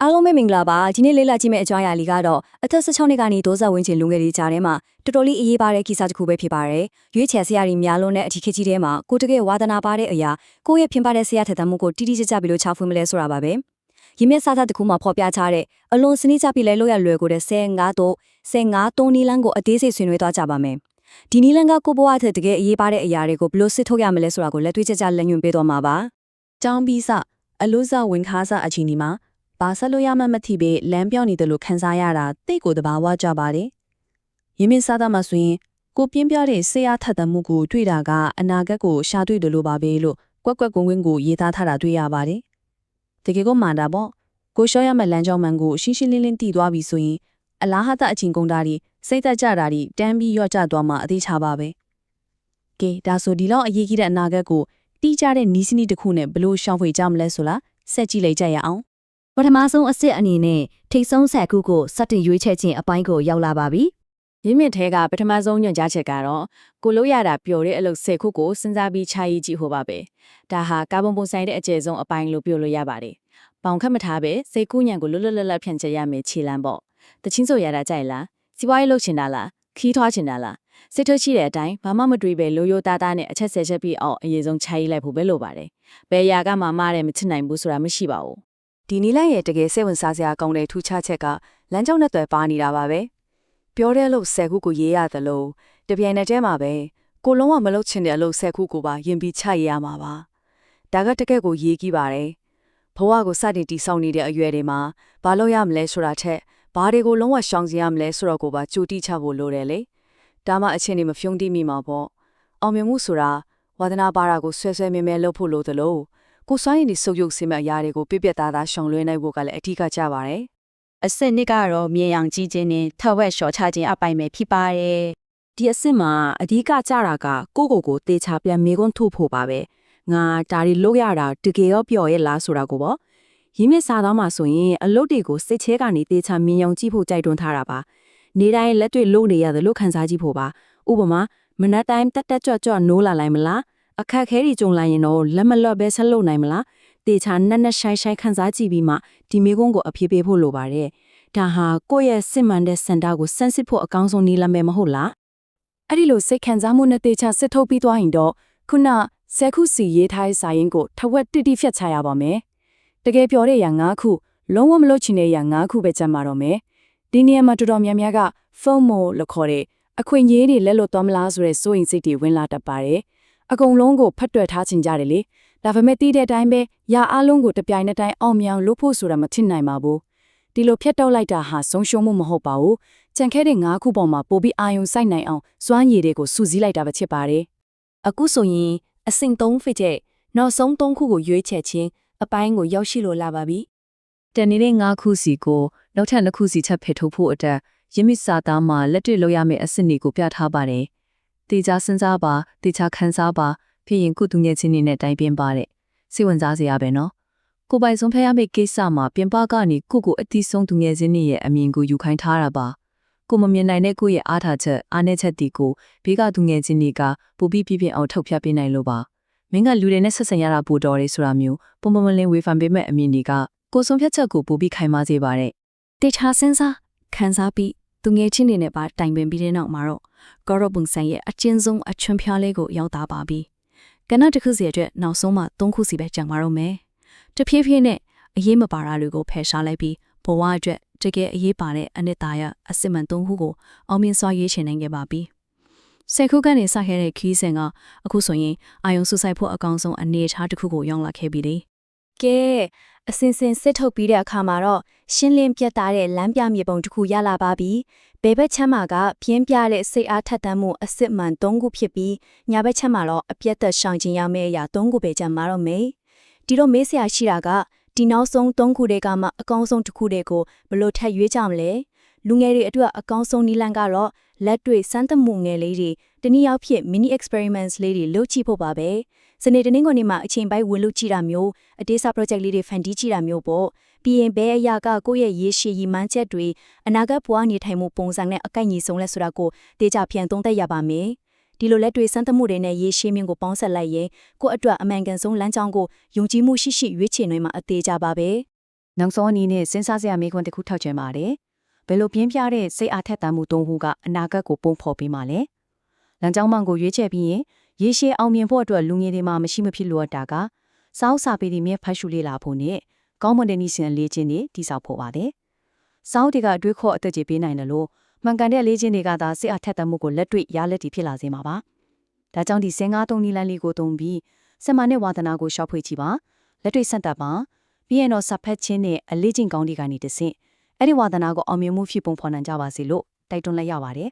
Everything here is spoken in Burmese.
အားလုံးပဲမင်္ဂလာပါဒီနေ့လေးလာကြည့်မယ့်အကြောင်းအရာလေးကတော့အသက်16နှစ်ကနေ30ဝန်းကျင်လူငယ်တွေကြားထဲမှာတော်တော်လေးအရေးပါတဲ့ကိစ္စတစ်ခုပဲဖြစ်ပါတယ်ရွေးချယ်ဆရာကြီးများလုံးတဲ့အထီးခေတ်ကြီးထဲမှာကိုတကယ်ဝါသနာပါတဲ့အရာကိုယ့်ရဲ့ပြင်ပတဲ့ဆရာထက်သမှုကိုတိတိကျကျပြီးလို့ချဖွင့်မလဲဆိုတာပါပဲရင်းမြစ်စားစားတစ်ခုမှဖော်ပြထားတဲ့အလွန်စနစ်ကျပြီးလဲလို့ရလွယ်ကိုတဲ့15နီလန်းကိုအသေးစိတ်ဆွေးနွေးသွားကြပါမယ်ဒီနီလန်းကကိုဘွားထက်တကယ်အရေးပါတဲ့အရာတွေကိုဘလို့စစ်ထုတ်ရမလဲဆိုတာကိုလက်တွေ့ကျကျလက်ညွှန်ပေးသွားမှာပါကျောင်းပြီးစအလို့စဝင်ခါစအချိန်ဒီမှာဘာဆက်လို့ရမှမသိပဲလမ်းပြောင်းနေတယ်လို့ခံစားရတာတိတ်ကိုတဘာဝကြပါတယ်ရင်းမြစ်စားသားမှာဆိုရင်ကိုပြင်းပြတဲ့ဆေးအားထက်သမှုကိုတွေ့တာကအနာဂတ်ကိုရှာတွေ့တယ်လို့ပါပဲလို့ကွက်ကွက်ကွင်းကွင်းကိုရေးသားထားတာတွေ့ရပါတယ်တကယ်ကိုမှန်တာပေါ့ကိုရှော့ရမယ့်လမ်းကြောင်းမှန်ကိုရှင်းရှင်းလင်းလင်းသိသွားပြီဆိုရင်အလားဟာတအချင်းကုန်တာတွေစိတ်သက်ကြတာတွေတန်းပြီးရော့ကျသွားမှအသေးချပါပဲကဲဒါဆိုဒီလောက်အရေးကြီးတဲ့အနာဂတ်ကိုတိကျတဲ့နီးစနစ်တစ်ခုနဲ့ဘလို့ရှောင်ဖွေကြမလဲဆိုလားဆက်ကြည့်လိုက်ကြရအောင်ပထမဆုံးအစစ်အနေနဲ့ထိတ်ဆုံးဆက်ခုကိုစတင်ရွေးချယ်ခြင်းအပိုင်းကိုရောက်လာပါပြီရင်းမြစ်ထဲကပထမဆုံးညွှန်ကြားချက်ကတော့ကိုလို့ရတာပျော်တဲ့အလုပ်10ခုကိုစဉ်းစားပြီးခြာရေးကြည့်ဟောပါပဲဒါဟာကာဗွန်ပုံဆိုင်တဲ့အကျယ်ဆုံးအပိုင်းလို့ပြောလို့ရပါတယ်ပေါင်ခတ်မထားပဲစိတ်ကူးညံကိုလွတ်လွတ်လပ်လပ်ဖြန့်ကျက်ရမယ်ခြေလမ်းပေါ့တချင်းဆိုရတာကြိုက်လားစီးပွားရေးလုပ်ချင်တာလားခီးထွားချင်တာလားစစ်ထုတ်ရှိတဲ့အတိုင်းဘာမှမတွေးပဲလိုရိုးသားသားနဲ့အချက်ဆယ်ချက်ပြီးအောင်အရေးဆုံးခြာရေးလိုက်ဖို့ပဲလိုပါတယ်ဘယ်ရာကမှမားတယ်မချစ်နိုင်ဘူးဆိုတာမရှိပါဘူးဒီနီလန့်ရဲ့တကယ်စိတ်ဝင်စားစရာကောင်းတဲ့ထူးခြားချက်ကလမ်းကြောင်းနဲ့တွေ့ပါနေတာပါပဲပြောတဲ့လို့10ခုကိုရေးရတယ်လို့တပြိုင်နက်တည်းမှာပဲကိုလုံးဝမလုပ်ချင်တဲ့အလုပ်10ခုကိုပါရင်ပြီးချရေးရမှာပါဒါကတကယ့်ကိုရေးကြီးပါတယ်ဘဝကိုစတင်တည်ဆောက်နေတဲ့အရွယ်တွေမှာဘာလို့ရမလဲဆိုတာထက်ဘာတွေကိုလုံးဝရှောင်ကျင်ရမလဲဆိုတော့ကိုပါကြိုတိချဖို့လိုတယ်လေဒါမှအချင်းတွေမဖြုံးတိမိမှာပေါ့အောင်မြင်မှုဆိုတာဝါသနာပါတာကိုဆွဲဆွဲမဲမဲလုပ်ဖို့လိုသလိုကိုစွမ်းရည်နေစုပ်ယုပ်စေမဲ့အရာတွေကိုပြပြသားသားရှောင်လွှဲနိုင်ဖို့ကလည်းအထူးကကြပါတယ်အစစ်နှစ်ကတော့မြေရောင်ကြီးခြင်းနဲ့ထဝက်လျှော်ချခြင်းအပိုင်ပဲဖြစ်ပါတယ်ဒီအစစ်မှာအဓိကကြတာကကိုတေချာပြန်မေခွန်းထုတ်ဖို့ပါပဲငါဒါတွေလုပ်ရတာတကယ်ရောပျော်ရဲ့လားဆိုတာကိုပေါ့ရင်းမြစ်စားသားမှာဆိုရင်အလုပ်တွေကိုစိတ်ချဲကနေတေချာမြင်အောင်ကြည့်ဖို့ကြိုက်တွန်းထားတာပါနေတိုင်းလက်တွေ့လုပ်နေရတယ်လို့ခံစားကြည့်ဖို့ပါဥပမာမနက်တိုင်းတက်တက်ကြွကြွနိုးလာလိုက်မလားအခက်ခဲတွေကြုံလာရင်တော့လက်မလွတ်ပဲဆက်လုပ်နိုင်မလားတေချာနက်နက်ရှိုင်းရှိုင်းခန်းစားကြည့်ပြီးမှဒီမိကုန်းကိုအပြေးပေးဖို့လိုပါတယ်ဒါဟာကိုယ့်ရဲ့စစ်မှန်တဲ့စံတာကိုစမ်းစစ်ဖို့အကောင်းဆုံးနည်းလမ်းပဲမဟုတ်လားအဲ့ဒီလိုစိတ်ခံစားမှုနဲ့တေချာစစ်ထုတ်ပြီးသွားရင်တော့ခုန10ခုစီရေးထားတဲ့စာရင်းကိုထဝက်တိတိဖြတ်ချရပါမယ်တကယ်ပြောတဲ့ရာ9ခုလုံးဝမလုပ်ချင်တဲ့ရာ9ခုပဲကျန်ပါတော့မယ်ဒီနေရာမှာတော်တော်များများက FOMO လို့ခေါ်တဲ့အခွင့်အရေးတွေလက်လွတ်သွားမလားဆိုတဲ့စိုးရိမ်စိတ်တွေဝင်လာတတ်ပါတယ်အကုန်လုံးကိုဖတ်တွယ်ထားချင်ကြတယ်လေဒါပေမဲ့တီးတဲ့အတိုင်းပဲရာအလုံးကိုတပြိုင်နက်တိုင်းအောင်မြောင်လုပ်ဖို့ဆိုတာမထင်နိုင်ပါဘူးဒီလိုဖြတ်တောက်လိုက်တာဟာဆုံးရှုံးမှုမဟုတ်ပါဘူးကြံခဲတဲ့9ခုပေါ်မှာပို့ပြီးအာယုံစိုက်နိုင်အောင်စွမ်းရည်တွေကိုစုစည်းလိုက်တာပဲဖြစ်ပါတယ်အခုဆိုရင်အဆင့်3ဖြစ်တဲ့နောက်ဆုံး3ခုကိုရွေးချယ်ခြင်းအပိုင်းကိုရောက်ရှိလိုလာပါပြီတနေ့9ခုစီကိုနောက်ထပ်2ခုစီချက်ဖယ်ထုတ်ဖို့အတွက်ရင်းမြစ်စာသားမှာလက်တွေ့လုပ်ရမယ့်အဆင့်တွေကိုပြထားပါတယ်တေချာစဉ်းစားပါတေချာခန်းစားပါဖြစ်ရင်ကုသူငယ်ချင်းတွေနဲ့တိုင်ပင်ပါတဲ့စိတ်ဝင်စားစရာပဲနော်ကိုပိုင်ဆုံးဖက်ရမယ့်ကိစ္စမှာပြင်ပကနေကိုအတိဆုံးသူငယ်ချင်းတွေရဲ့အမြင်ကိုယူခိုင်းထားတာပါကိုမမြင်နိုင်တဲ့ကိုရဲ့အားထားချက်အားနည်းချက်တွေကိုဘေးကသူငယ်ချင်းတွေကပူပြီးပြပြအောင်ထုတ်ပြပေးနိုင်လို့ပါမင်းကလူတွေနဲ့ဆက်ဆံရတာပိုတော်တယ်ဆိုတာမျိုးပုံမလင်းဝေဖန်ပေးမဲ့အမြင်တွေကကိုဆုံးဖြတ်ချက်ကိုပူပြီးခိုင်မာစေပါတဲ့တေချာစဉ်းစားခန်းစားပြီးသူငယ်ချင်းတွေနဲ့ပါတိုင်ပင်ပြီးတဲ့နောက်မှာတော့ကောရောပုံဆိုင်ရဲ့အကျဉ်းဆုံးအချွန်ဖျားလေးကိုရောက်သားပါပြီကဏ္ဍတစ်ခုစီအတွက်နောက်ဆုံးမှ3ခုစီပဲကြံပါတော့မယ်တဖြည်းဖြည်းနဲ့အရေးမပါတာတွေကိုဖယ်ရှားလိုက်ပြီးဘဝအတွက်တကယ်အရေးပါတဲ့အနှစ်သာရအစစ်မှန်3ခုကိုအောင်မြင်စွာရေးချင်နိုင်ခဲ့ပါပြီ10ခုကနေစခဲ့တဲ့ခီးစဉ်ကအခုဆိုရင်အာယုံဆူဆိုင်ဖို့အကောင်းဆုံးအနေအထားတစ်ခုကိုရောက်လာခဲ့ပြီလေကဲအစင်စင်စစ်ထုတ်ပြီးတဲ့အခါမှာတော့ရှင်းလင်းပြတ်သားတဲ့လမ်းပြမြေပုံတစ်ခုရလာပါပြီဘယ်ဘက်ချမ်းမှာကပြင်းပြတဲ့စိတ်အားထက်သန်မှုအစစ်မှန်3ခုဖြစ်ပြီးညာဘက်ချမ်းမှာတော့အပြတ်သက်ရှောင်ကျင်ရမယ့်အရာ3ခုပဲကျန်ပါတော့မယ်ဒီတော့မေးစရာရှိတာကဒီနောက်ဆုံး3ခုတည်းကမှအကောင်းဆုံးတစ်ခုတည်းကိုဘလို့ထပ်ရွေးကြမလဲလူငယ်တွေအတွက်အကောင်းဆုံးနည်းလမ်းကတော့လက်တွေ့စမ်းသပ်မှုငယ်လေးတွေတနည်းအားဖြင့် mini experiments လေးတွေလုပ်ကြည့်ဖို့ပါပဲစနေတနင်္ဂနွေနေ့မှာအချိန်ပိုင်းဝင်လုပ်ကြည့်တာမျိုးအသေးစား project လေးတွေဖန်တီးကြည့်တာမျိုးပေါ့ပြီးရင်ဘယ်အရာကကိုယ့်ရဲ့ရေရှည်ရည်မှန်းချက်တွေအနာဂတ်ဘဝနေထိုင်မှုပုံစံနဲ့အကိုက်ညီဆုံးလဲဆိုတာကိုတေချာပြန်သုံးသပ်ရပါမယ်ဒီလိုလက်တွေ့စမ်းသပ်မှုတွေနဲ့ရေရှည်မြင့်ကိုပေါင်းဆက်လိုက်ရင်ကိုယ့်အတွက်အမှန်ကန်ဆုံးလမ်းကြောင်းကိုယုံကြည်မှုရှိရှိရွေးချယ်နိုင်မှာအသေးကြပါပဲ နောက်ဆုံးအနေနဲ့စဉ်းစားစရာမေးခွန်းတစ်ခုထောက်ချင်ပါတယ်ဘယ်လိုပြင်းပြတဲ့စိတ်အားထက်သန်မှုတုံးဟုကအနာဂတ်ကိုပုံဖော်ပေးမှလဲလမ်းကြောင်းမှန်ကိုရွေးချယ်ပြီးရင်ရေရှည်အောင်မြင်ဖို့အတွက်လူငယ်တွေမှာမရှိမဖြစ်လိုအပ်တာကစောက်စာပေတွေမြဲဖတ်ရှုလေ့လာဖို့နဲ့ကောင်းမွန်တဲ့နည်းစဉ်လေ့ကျင့်တွေတိစောက်ဖို့ပါတယ်စောက်တွေကအတွေးခေါ်အသက်ကြီးပေးနိုင်တယ်လို့မှန်ကန်တဲ့လေ့ကျင့်တွေကသာစိတ်အားထက်သန်မှုကိုလက်တွေ့ရလက်တည်ဖြစ်လာစေမှာပါဒါကြောင့်ဒီ15နီလန်းလေးကိုသုံးပြီးစမနဲ့ဝါသနာကိုရှောက်ဖွေကြည့်ပါလက်တွေ့ဆက်တပ်ပါပြီးရင်တော့စဖက်ချင်းနဲ့အလေးချင်းကောင်းတွေကနေတဆင့်အဲ့ဒီဝါသနာကိုအောင်မြင်မှုဖြစ်ပုံဖော်နိုင်ကြပါစေလို့တိုက်တွန်းလိုက်ရပါတယ်